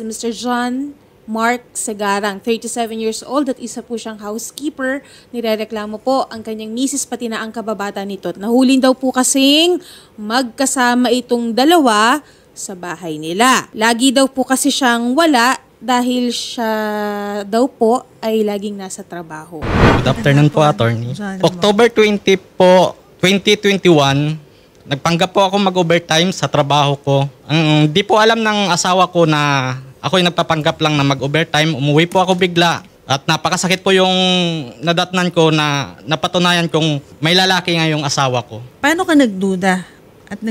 Mr. John Mark Segarang, 37 years old at isa po siyang housekeeper. Nirereklamo po ang kanyang misis pati na ang kababata nito. Nahulin daw po kasing magkasama itong dalawa sa bahay nila. Lagi daw po kasi siyang wala dahil siya daw po ay laging nasa trabaho. Good afternoon po, attorney. October 20 po, 2021, nagpanggap po ako mag-overtime sa trabaho ko. Di po alam ng asawa ko na ako'y nagpapanggap lang na mag-overtime. Umuwi po ako bigla. At napakasakit po yung nadatnan ko na napatunayan kong may lalaki nga yung asawa ko. Paano ka nagduda at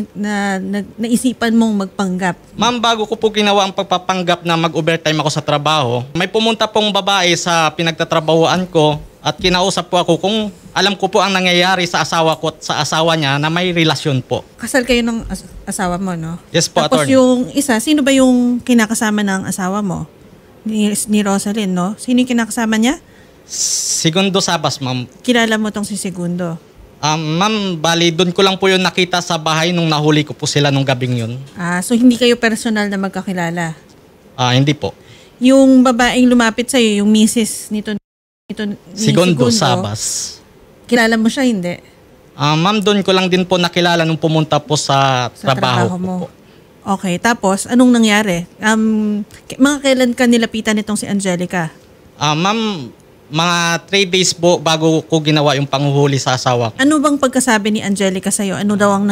naisipan mong magpanggap? Ma'am, bago ko po ginawa ang pagpapanggap na mag-overtime ako sa trabaho, may pumunta pong babae sa pinagtatrabahuan ko at kinausap po ako kung alam ko po ang nangyayari sa asawa ko at sa asawa niya na may relasyon po. Kasal kayo ng asawa mo, no? Yes po, Tapos attorney. yung isa, sino ba yung kinakasama ng asawa mo? Ni Rosalyn, no? Sino yung kinakasama niya? Segundo Sabas, ma'am. Kilala mo tong si Segundo? Ma'am, bali, doon ko lang po yun nakita sa bahay nung nahuli ko po sila nung gabing yun. So hindi kayo personal na magkakilala? Hindi po. Yung babaeng lumapit sa'yo, yung misis nito ni Segundo Sabas. Kilala mo siya, hindi? Ma'am, doon ko lang din po nakilala nung pumunta po sa trabaho ko mo. po. Okay, tapos anong nangyari? Mga kailan ka nilapitan nitong si Angelica? Ma'am, mga 3 days po bago ko ginawa yung panghuhuli sa asawa ko. Ano bang pagkasabi ni Angelica sa'yo? Ano daw ang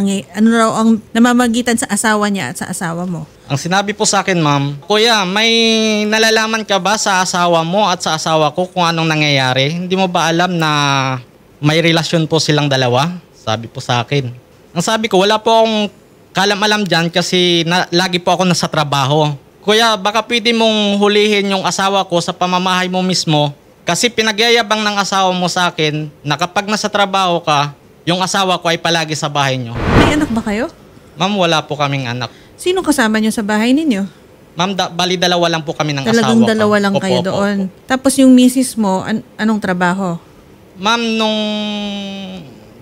namamagitan sa asawa niya at sa asawa mo? Ang sinabi po sa akin, ma'am, Kuya, may nalalaman ka ba sa asawa mo at sa asawa ko kung anong nangyayari? Hindi mo ba alam na may relasyon po silang dalawa? Sabi po sa akin. Ang sabi ko, wala po akong kalam-alam dyan kasi lagi po ako nasa trabaho. Kuya, baka pwede mong hulihin yung asawa ko sa pamamahay mo mismo kasi pinagyayabang ng asawa mo sa akin na kapag nasa trabaho ka, yung asawa ko ay palagi sa bahay nyo. May anak ba kayo? Ma'am, wala po kaming anak. Sino kasama niyo sa bahay ninyo? Ma'am, bali dalawa lang po kami ng asawa ko. Talagang dalawa lang kayo doon. Tapos yung misis mo, anong trabaho? Ma'am, nung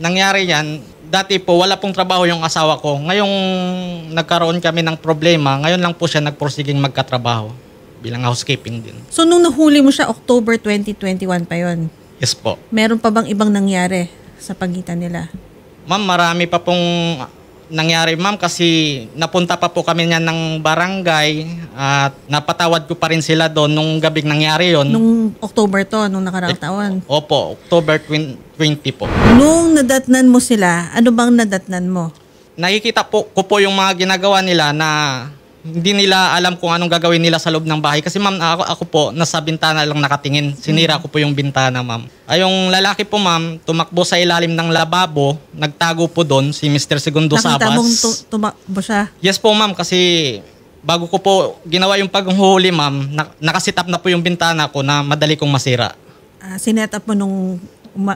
nangyari yan, dati po wala pong trabaho yung asawa ko. Ngayong nagkaroon kami ng problema, ngayon lang po siya nagporsiging magkatrabaho bilang housekeeping din. So nung nahuli mo siya, October 2021 pa yon. Yes po. Meron pa bang ibang nangyari sa pagitan nila? Ma'am, marami pa pong nangyari, ma'am, kasi napunta pa po kami niyan ng barangay at napatawad ko pa rin sila doon nung gabing nangyari yon. Nung October to, nung nakaraang taon? Opo, October 20 po. Nung nadatnan mo sila, ano bang nadatnan mo? Nakikita po ko po yung mga ginagawa nila na hindi nila alam kung anong gagawin nila sa loob ng bahay. Kasi ma'am, ako po, nasa bintana lang nakatingin. Sinira ko po yung bintana, ma'am. Yung lalaki po, ma'am, tumakbo sa ilalim ng lababo. Nagtago po doon, si Mr. Segundo Sabas. Nakita mong tumakbo siya? Yes po, ma'am, kasi bago ko po ginawa yung paghuhuli, ma'am, nakasit up na po yung bintana ko na madali kong masira. Sinet up mo nung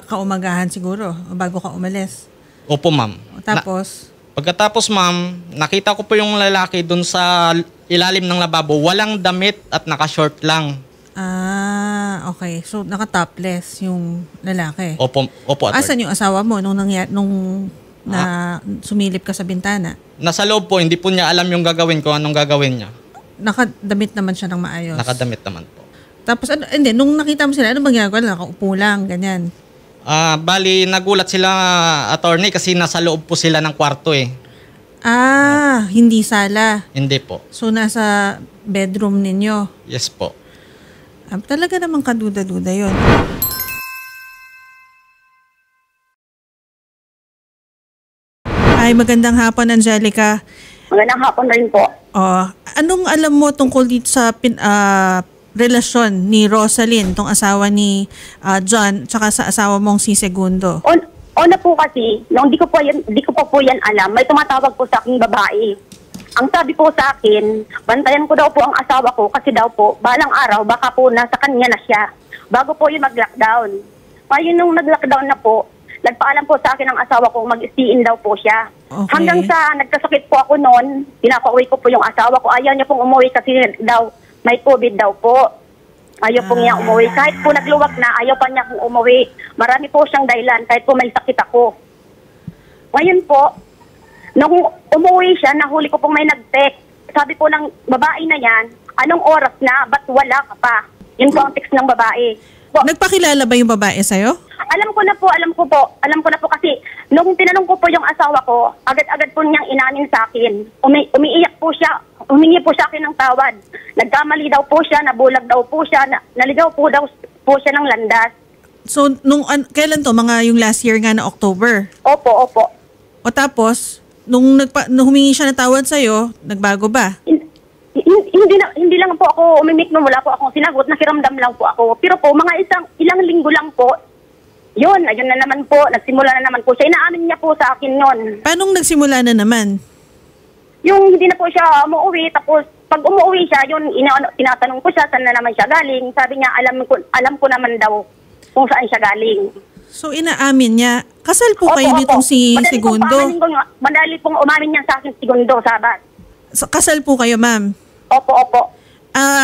kaumagahan siguro, bago ka umalis? Opo, ma'am. Tapos? Pagkatapos, ma'am, nakita ko po yung lalaki doon sa ilalim ng lababo. Walang damit at naka-short lang. Okay. So, naka-topless yung lalaki. Opo, attorney. Asan yung asawa mo nung sumilip ka sa bintana? Nasa loob po, hindi po niya alam yung gagawin ko, anong gagawin niya. Nakadamit naman siya ng maayos? Nakadamit naman po. Tapos, hindi, nung nakita mo sila, ano bang ginagawa? Nakaupo lang, ganyan. Bali, nagulat sila, attorney, kasi nasa loob po sila ng kwarto eh. Hindi sala. Hindi po. So, nasa bedroom ninyo? Yes po. Talaga namang kaduda-duda yun. Ay, magandang hapon, Angelica. Magandang hapon rin po. Anong alam mo tungkol dito sa relasyon ni Rosalyn, tong asawa ni John, tsaka sa asawa mong si Segundo? Una po kasi, nung di ko pa po yan alam, may tumatawag po sa aking babae. Ang sabi po sa akin, bantayan ko daw po ang asawa ko kasi daw po, balang araw, baka po nasa kanya na siya. Bago po yung mag-lockdown. Ngayon nung nag-lockdown na po, nagpaalam po sa akin ang asawa ko, mag-stay-in daw po siya. Okay. Hanggang sa nagkasakit po ako noon, pinapauwi ko po yung asawa ko. Ayaw niya pong umuwi kasi daw, may COVID daw po. Ayaw po niya umuwi. Kahit po nagluwag na, ayaw pa niya pong umuwi. Marami po siyang dahilan, kahit po may sakit ako. Ngayon po, nung umuwi siya, nahuli ko pong may nag-text. Sabi po ng babae na yan, Anong oras na? Ba't wala ka pa? Yun po ang text ng babae. Po, Nagpakilala ba yung babae sa'yo? alam ko na po kasi nung tinanong ko po yung asawa ko, agad-agad po niyang inamin sa akin. Umiiyak po siya, humingi po sa akin ng tawad. Nagkamali daw po siya, nabulag daw po siya, naligaw po daw po siya ng landas. So, kailan to? Mga yung last year nga na October? Opo. O tapos, nung humingi siya ng tawad sa'yo, nagbago ba? Hindi lang po ako umimik, wala po akong sinagot, nakiramdam lang po ako. Pero po, ilang linggo lang po, ayun na naman po, nagsimula na naman po siya. Inaamin niya po sa akin yon. Paano nagsimula na naman? Yung hindi na po siya umuwi, tapos pag umuwi siya, yun, tinatanong ko siya saan na naman siya galing. Sabi niya, alam ko naman daw kung saan siya galing. So, inaamin niya. Kasal po kayo Opo. nitong si Segundo? Madali pong umamin niya sa akin Segundo, Sabat. So, kasal po kayo, ma'am? Opo.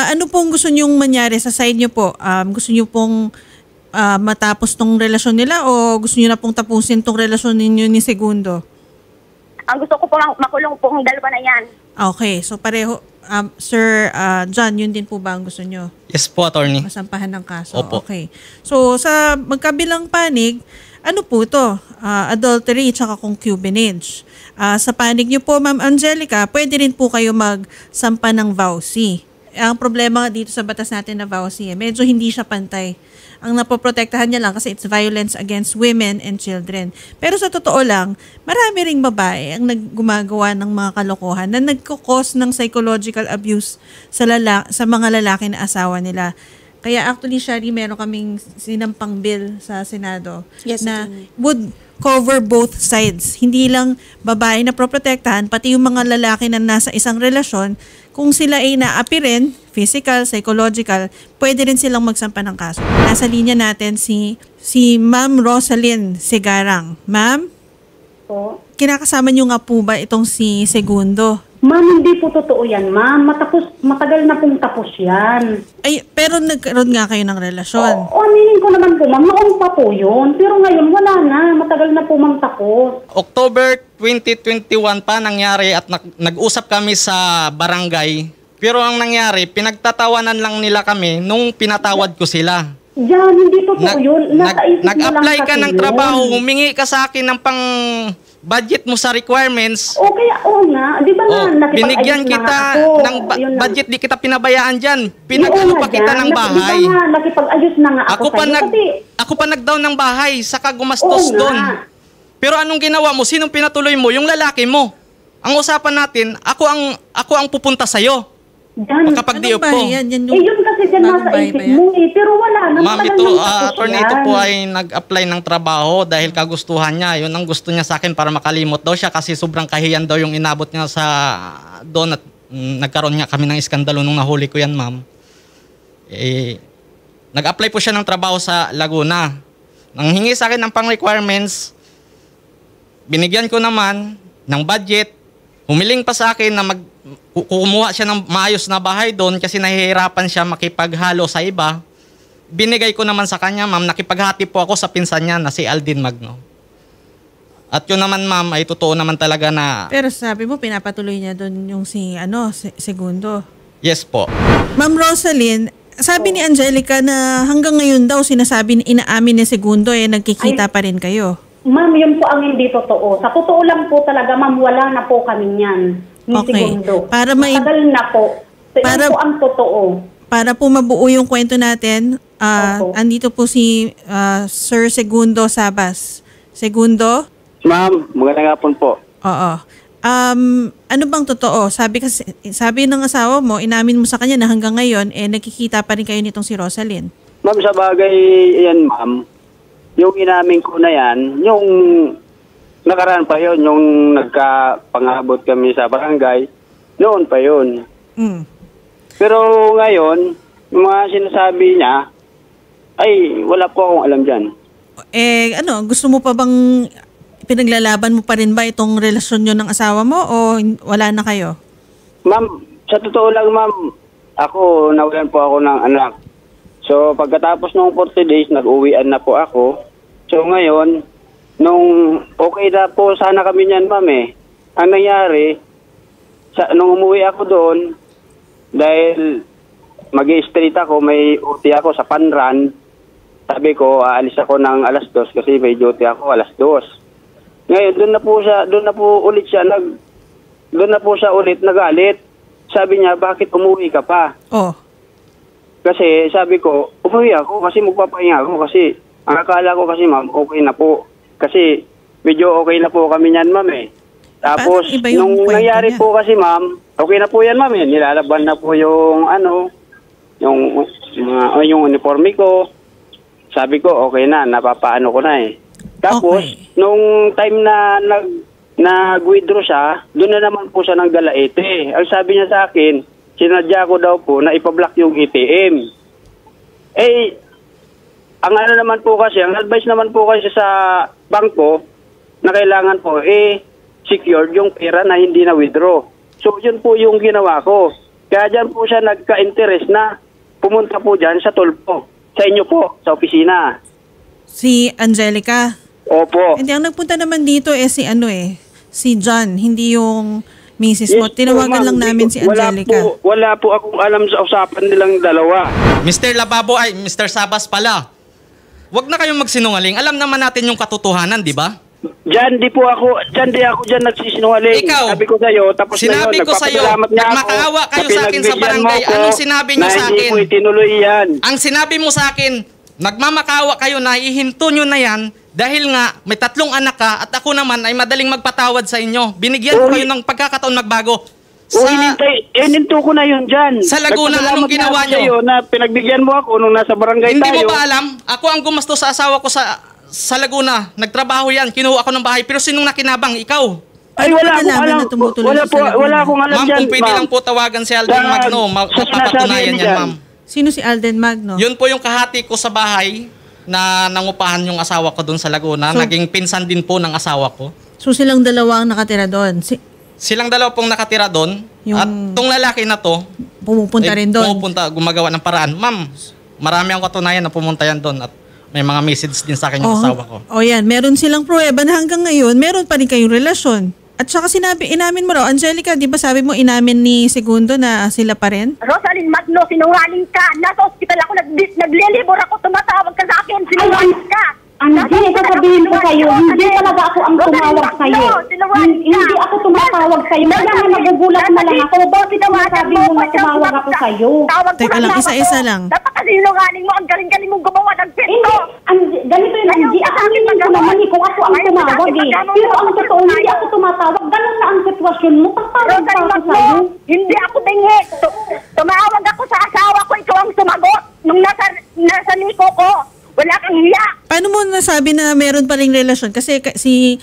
Ano pong gusto niyong mangyari sa side niyo po? Gusto niyo pong matapos tong relasyon nila o gusto niyo na pong tapusin tong relasyon ninyo ni Segundo? Ang gusto ko po makulong po ang dalawa na yan. Okay, so pareho. Sir John, yun din po ba ang gusto niyo? Yes po, attorney. Masampahan ng kaso. Opo. Okay. So, sa magkabilang panig, ano po ito? Adultery tsaka concubinage. Sa panig niyo po, Ma'am Angelica, pwede rin po kayo magsampa ng vowsy. Ang problema dito sa batas natin na vowsy, medyo hindi siya pantay. Ang napoprotektahan niya lang kasi it's violence against women and children. Pero sa totoo lang, marami ring babae ang gumagawa ng mga kalokohan na nagkukos ng psychological abuse sa mga lalaki na asawa nila. Kaya actually, Shari, meron kaming sinampang bill sa Senado na would cover both sides. Hindi lang babae na proprotektahan, pati yung mga lalaki na nasa isang relasyon, kung sila ay naapi rin, physical, psychological, pwede rin silang magsampa ng kaso. Nasa linya natin si Ma'am Rosalyn Segarang. Ma'am, kinakasama niyo nga po ba itong si Segundo? Ma'am, hindi po totoo yan, ma'am. Matagal na pong tapos yan. Ay, pero nagkaroon nga kayo ng relasyon. Aminin ko naman po, ma'am. Noon pa po yun. Pero ngayon, wala na. Matagal na po mang tapos. October 2021 pa nangyari at nag-usap kami sa barangay. Pero ang nangyari, pinagtatawanan lang nila kami nung pinatawad ko sila. Yan, hindi totoo yun. Nag-apply ka ng trabaho, humingi ka sa akin ng pang budget mo sa requirements. Okay, oo nga. Di ba nakipag-ayos binigyan na kita nga ako. ng budget, di kita pinabayaan dyan. Pinagano pa kita ng bahay. Di ba nga, nakipag-ayos na nga ako Ako pa nag-down ng bahay, saka gumastos doon. Pero anong ginawa mo? Sinong pinatuloy mo? Yung lalaki mo. Ang usapan natin, ako ang pupunta sa'yo. Kapag di upo. Yan yun kasi dyan nasa isip mo eh. Pero wala na. Ma'am, attorney, ito po ay nag-apply ng trabaho dahil kagustuhan niya. Yun ang gusto niya sa akin para makalimot daw siya kasi sobrang kahiyan daw yung inabot niya sa doon at nagkaroon nga kami ng iskandalo nung nahuli ko yan, ma'am. Nag-apply po siya ng trabaho sa Laguna. Nang hingi sa akin ng pang-requirements, binigyan ko naman ng budget. Humiling pa sa akin na kumuha siya ng maayos na bahay doon kasi nahihirapan siya makipaghalo sa iba. Binigay ko naman sa kanya, ma'am. Nakipaghati po ako sa pinsan niya na si Aldin Magno. At yun naman, ma'am, ay totoo naman talaga na... Pero sabi mo, pinapatuloy niya doon yung Segundo. Yes po. Ma'am Rosalyn, sabi ni Angelica na hanggang ngayon daw sinasabi inaamin ni Segundo nagkikita pa rin kayo. Ma'am, yun po ang hindi totoo. Sa totoo lang po talaga, ma'am, wala na po kami niyan. Okay. Segundo. Para matagal na po. Yan po ang totoo. Para po mabuo yung kwento natin, andito po si Sir Segundo Sabas. Segundo? Ma'am, magandang hapon po. Oo. Ano bang totoo? Sabi ng asawa mo, inamin mo sa kanya na hanggang ngayon, nagkikita pa rin kayo nitong si Rosalyn. Ma'am, sa bagay yan, ma'am. Yung inamin ko na yan, yung nakaraan pa yun, yung nagkapangabot kami sa barangay, noon pa yun. Pero ngayon, yung mga sinasabi niya, ay wala po akong alam dyan. Gusto mo pa bang pinaglalaban mo pa rin ba itong relasyon nyo ng asawa mo o wala na kayo? Ma'am, sa totoo lang, ma'am, ako, nawalan po ako ng anak. So, pagkatapos ng 40 days, nag-uwian na po ako. So, ngayon, nung okay na po sana kami niyan, ma'am, ang nangyari, nung umuwi ako doon, Dahil mag-i-street ako, may OT ako sa Panran. Sabi ko, aalis ako ng 2:00 kasi may duty ako 2:00. Ngayon, doon na po ulit siya nagalit. Sabi niya, bakit umuwi ka pa? Oh. Kasi sabi ko, umuwi ako kasi magpapahinga ako kasi ang akala ko kasi ma'am, okay na po. Kasi medyo okay na po kami niyan ma'am eh. Tapos, Paano iba yung nung kwento nangyari niya? po kasi ma'am, okay na po yan ma'am eh. Nilalaban na po yung yung uniforme ko. Sabi ko, okay na, napapaano ko na eh. Tapos, Okay. nung time na nag-withdraw siya, doon na naman po siya ng Galaete. Ang sabi niya sa akin, sinadya ko daw po na ipablock yung ATM. Eh, ang ano naman po kasi, ang advice naman po kasi sa bangko, na kailangan po, secured yung pera na hindi na withdraw. So, yun po yung ginawa ko. Kaya dyan po siya nagka-interest na pumunta po dyan sa Tulpo. Sa inyo po, sa opisina. Si Angelica. Opo. Hindi, ang nagpunta naman dito si John, hindi yung misis mo. Yes po, Tinawagan ma'am. lang namin si Angelica. Wala po akong alam sa usapan nilang dalawa. Mr. Lababo, Mr. Sabas pala. Huwag na kayong magsinungaling. Alam naman natin yung katotohanan, di ba? Diyan di ako dyan nagsisinungaling. Ikaw, sabi ko sa'yo, tapos sinabi ko sa'yo, nagpapasalamat nga ako nagmakaawa kayo na sa akin sa pinagbigyan barangay. mo ako Anong sinabi niyo na sa hindi akin? ko itinuloy yan. Ang sinabi mo sa akin, nagmamakawa kayo na ihinto nyo na yan dahil nga may 3 anak ka at ako naman ay madaling magpatawad sa inyo. Binigyan ko kayo ng pagkakataon magbago. Hininto ko na yun dyan. Sa Laguna, Nagpasalamat anong ginawa nga ako nyo? sa'yo na pinagbigyan mo ako nung nasa barangay Hindi tayo. mo ba alam? Ako ang gumasto sa asawa ko sa Laguna. Nagtrabaho yan. Kinuha ako ng bahay. Pero sinong nakinabang? Ikaw. Ay, Paano wala mo akong nalaman alam. na tumutulong Wala siya po, sa Laguna? wala akong alam Ma'am, dyan, kung pwede lang po tawagan si Alden Magno, sa mapapatunayan sinasabi yan, niya. ma'am. Sino si Alden Magno? Yun po yung kahati ko sa bahay na nangupahan yung asawa ko doon sa Laguna. So- Naging pinsan din po ng asawa ko. So silang dalawa ang nakatira doon. Silang dalawa pong nakatira doon. Yung- At tong lalaki na to, Pumupunta rin doon. Pumupunta, gumagawa ng paraan. Ma'am, marami akong katunayan na pumunta yan doon at may mga message din sa akin yung asawa ko. O yan, meron silang pruweba na hanggang ngayon, meron pa rin kayong relasyon. At saka inamin mo raw, Angelica, di ba sabi mo inamin ni Segundo na sila pa rin? Rosalyn Magno, sinungaling ka. Nasa ospital ako, naglilibor ako, tumatawag ka sa akin, sinungaling ka. Angie, sasabihin ko sa'yo, hindi talaga ako ang tumawag sa'yo. Hindi ako tumatawag sa'yo. Kaya nga nagugulat na lang ako. Bakit sinasabi mo na tumawag ako sa'yo? Teka lang, isa-isa lang. Dapat kasi sinungaling mo, ang galing-galing mong gumawa ng pinto. Ganito yun, Angie. Akalain ko naman kung ako ang tumawag eh. Pero ang totoo, hindi ako tumatawag. Ganun na ang sitwasyon mo. Tatawag pa ako sa'yo. Hindi ako bingi. Tumawag ako sa asawa ko, ikaw ang sumagot. Nung nasa niko ko, wala kang hiya. Paano mo nasabi na meron pa rin relasyon? Kasi si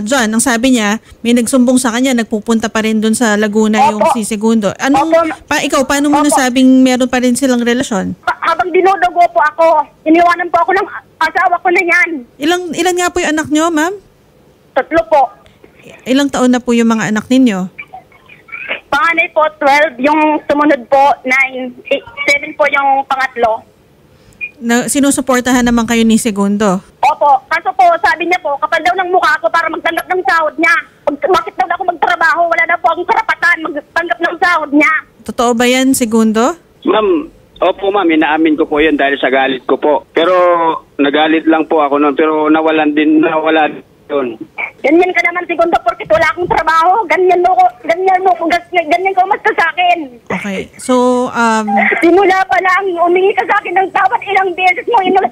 John, ang sabi niya, may nagsumbong sa kanya, nagpupunta pa rin doon sa Laguna yung si Segundo. Ikaw, paano mo nasabing meron pa rin silang relasyon? Habang dinudugo po ako, iniwanan po ako ng asawa ko na yan. Ilan nga po yung anak nyo, ma'am? 3 po. Ilang taon na po yung mga anak ninyo? Panganay po, 12. Yung sumunod po, 9. 7 po yung pangatlo. Sinusuportahan naman kayo ni Segundo? Opo. Kaso po, sabi niya po, kapal daw ng mukha ko para magtanggap ng sahod niya. Bakit daw ako magtrabaho? Wala na po akong karapatan magtanggap ng sahod niya. Totoo ba yan, Segundo? Ma'am, opo ma'am, inaamin ko po yun dahil sa galit ko po. Pero nagalit lang po ako noon, pero nawala din yun. Ganyan ka naman, Segundo, porque wala akong trabaho. Ganyan ka umasta sa akin. Okay. So, Simula pa lang, umingi ka sa akin ng tawad. Ilang beses mo inulit.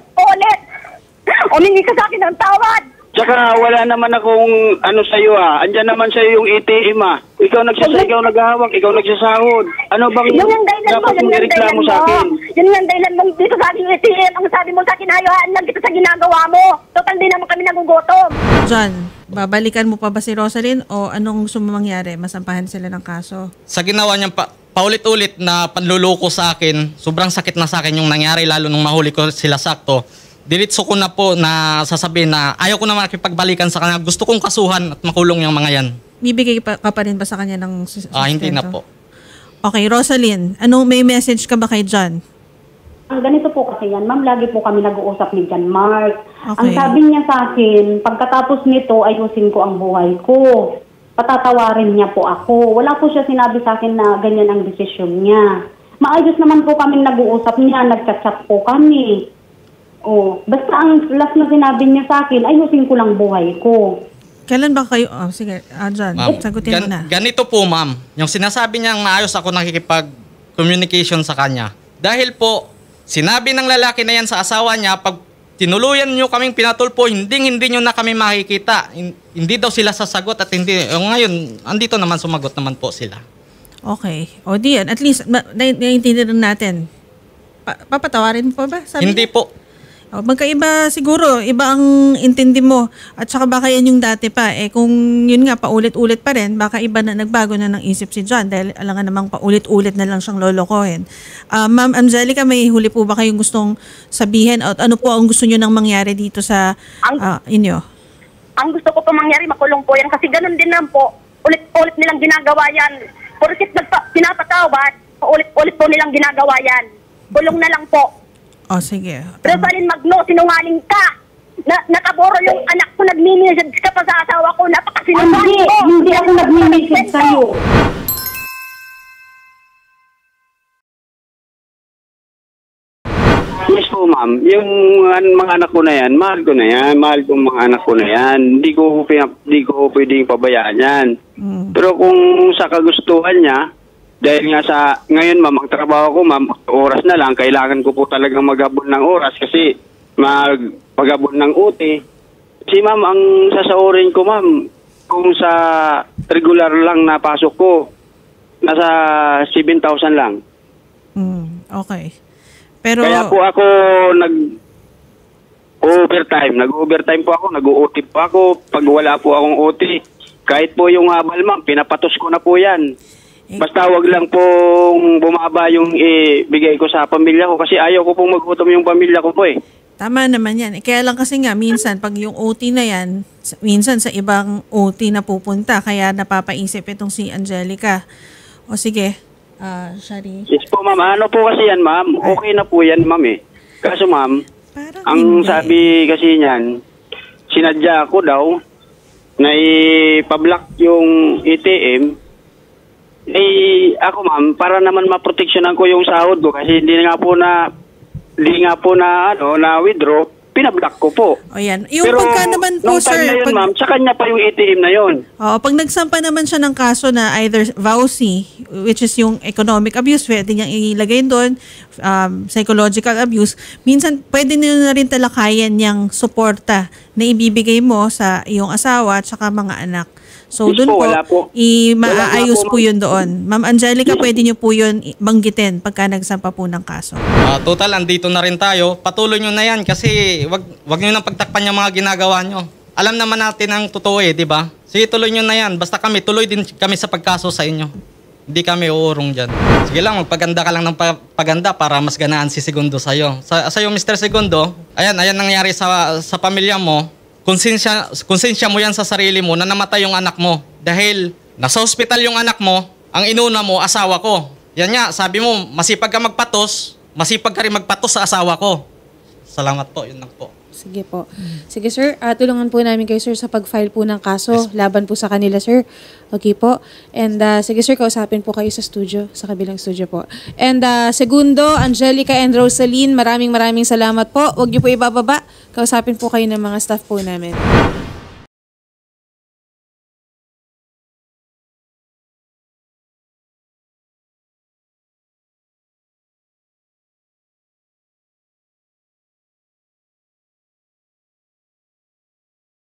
Umingi ka sa akin ng tawad. Tsaka wala naman akong sa'yo Andyan naman sa'yo yung ATM Ikaw ikaw naghahawak, ikaw nagsasahod. Ano bang Yun yung dahilan mo, dapat mong ireklamo sa akin? Yun yung dahilan mo dito sa aking ATM. Ang sabi mo sa akin, hayaan lang dito sa ginagawa mo. Total din naman kami nagugutom. John, babalikan mo pa ba si Rosalyn o anong gusto mo mangyari? Masampahan sila ng kaso? Sa ginawa niyang paulit-ulit na panluloko sa akin, sobrang sakit na sa akin yung nangyari lalo nung mahuli ko sila sakto. Diretso ko na po na sasabihin na ayaw ko na makipagbalikan sa kanya. Gusto kong kasuhan at makulong yung mga yan. Bibigay ka pa rin ba sa kanya ng sustento? Hindi na po. Okay, Rosalyn, may message ka ba kay John? Ang ganito po kasi yan, ma'am, lagi po kami nag-uusap ni John Mark. Okay. Ang sabi niya sa akin, pagkatapos nito, ayusin ko ang buhay ko. patatawarin niya po ako. Wala po siya sinabi sa akin na ganyan ang desisyon niya. Maayos naman po kami nag-uusap niya, nagchat-chat po kami. Basta ang last na sinabi niya sa akin, ayusin ko lang buhay ko. Kailan ba kayo, sige, John, sagutin mo na. Ganito po, ma'am. Yung sinasabi niyang maayos ako nakikipag-communication sa kanya. Dahil po, sinabi ng lalaki na yan sa asawa niya, pag tinuluyan niyo kaming pinatulpo, hindi nyo na kami makikita. Hindi daw sila sasagot at hindi. Ngayon, andito naman sumagot naman po sila. Okay. O diyan, at least naiintindihan natin. Papatawarin po ba? Sabi Hindi niya? po. Magkaiba siguro, iba ang intindi mo. At saka baka yan yung dati pa. Kung yun nga, paulit-ulit pa rin, baka iba na nagbago na ng isip si John dahil alam nga namang paulit-ulit na lang siyang lolokohin. Ma'am Angelica, may huli po ba kayong gustong sabihin? At ano po ang gusto nyo nang mangyari dito sa inyo? Ang gusto ko po mangyari, makulong po yan. Kasi ganun din lang po. Ulit-ulit nilang ginagawa yan. Porkit pinapatawad, ulit-ulit po nilang ginagawa yan. Kulong na lang po. Sige. Rosalyn Magno, sinungaling ka. Nakaboro yung anak ko, nagmimessage ka pa sa asawa ko. Napakasinungaling ko. Hindi ako nagmimessage sa'yo. Yes po, ma'am. Yung mga anak ko na yan, mahal ko na yan. Mahal kong mga anak ko na yan. Hindi ko pwedeng pabayaan yan. Pero kung sa kagustuhan niya, dahil nga ngayon ma'am, ang trabaho ko ma'am, oras na lang, kailangan ko po talagang maghabol ng oras kasi maghabol ng OT. Kasi ma'am, ang sasaurin ko ma'am, kung sa regular lang na pasok ko, nasa 7,000 lang. Okay. Pero kaya po ako nag-overtime po ako, nag-OT po ako, pag wala po akong OT, kahit po yung habal ma'am, pinapatos ko na po yan. Basta wag lang pong bumaba yung bigay ko sa pamilya ko kasi ayaw ko pong magutom yung pamilya ko po . Tama naman yan. Kaya lang kasi nga, minsan, pag yung OT na yan, minsan sa ibang OT na pupunta, kaya napapaisip itong si Angelica. O sige, Shari. Yes po ma'am, ano po kasi yan ma'am, okay na po yan ma'am . Kaso ma'am, ang sabi kasi niyan, sinadya ko daw na ipablock yung ATM. Ako ma'am, para naman maproteksyonan ko yung sahod ko kasi hindi nga po na withdraw, pinablock ko po. O yan. Yung pero pagka naman po, sir, na yun, ma'am, sa kanya pa yung ATM na yun. Pag nagsampa naman siya ng kaso na either VAUSI, which is yung economic abuse, pwede niyang ilagay doon, psychological abuse, minsan pwede niyo na rin talakayan niyang suporta na ibibigay mo sa iyong asawa at saka mga anak. So, Yes doon po, maaayos po yun doon. Ma'am Angelica, pwede niyo po yun banggitin pagka nagsampa po ng kaso. Total, andito na rin tayo. Patuloy nyo na yan kasi wag nyo nang pagtakpan yung mga ginagawa nyo. Alam naman natin ang totoo di ba? Sige, tuloy nyo na yan. Basta tuloy din kami sa pagkaso sa inyo. Hindi kami uurong dyan. Sige lang, magpaganda ka lang ng paganda para mas ganaan si Segundo sa'yo. Sa'yo, Mr. Segundo, ayan nangyari sa pamilya mo. Konsensya mo yan sa sarili mo na namatay yung anak mo. Dahil nasa hospital yung anak mo, ang inuna mo, asawa ko. Yan nga, sabi mo, masipag ka magpatos, masipag ka rin magpatos sa asawa ko. Salamat po, yun lang po. Sige po. Sige sir, tulungan po namin kayo sir sa pag-file po ng kaso laban po sa kanila sir. Okay po. And sige sir, kausapin po kayo sa studio, sa kabilang studio po. And Segundo, Angelica and Rosalyn, maraming salamat po. Huwag niyo po ibababa. Kausapin po kayo ng mga staff po namin.